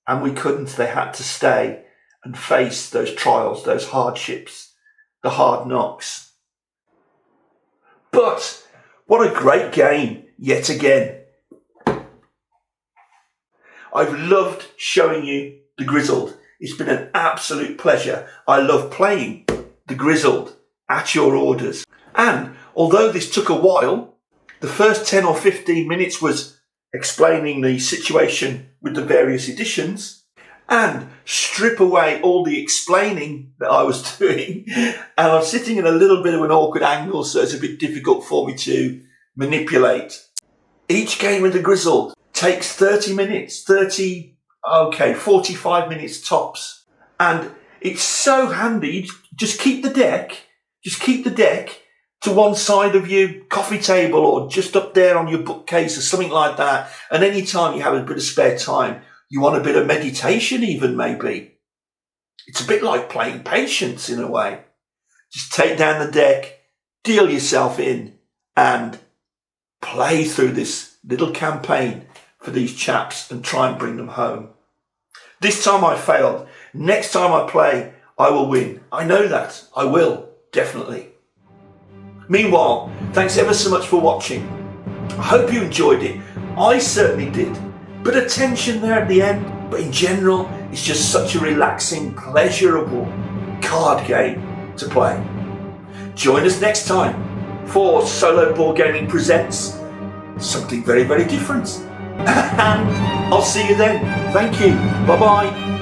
And we couldn't. They had to stay and face those trials, those hardships, the hard knocks. But what a great game yet again. I've loved showing you the Grizzled. It's been an absolute pleasure. I love playing the Grizzled at your orders. And although this took a while, the first 10 or 15 minutes was explaining the situation with the various editions, and strip away all the explaining that I was doing. And I'm sitting in a little bit of an awkward angle, so it's a bit difficult for me to manipulate. Each game with the Grizzled takes 30 minutes, 45 minutes tops. And it's so handy. Just keep the deck to one side of your coffee table or just up there on your bookcase or something like that. And any time you have a bit of spare time, you want a bit of meditation even maybe. It's a bit like playing Patience in a way. Just take down the deck, deal yourself in, and play through this little campaign for these chaps and try and bring them home. This time I failed. Next time I play, I will win. I know that. I will, definitely. Meanwhile, thanks ever so much for watching. I hope you enjoyed it. I certainly did. Bit of tension there at the end, but in general, it's just such a relaxing, pleasurable card game to play. Join us next time for Solo Board Gaming Presents something very, very different. And I'll see you then. Thank you. Bye-bye.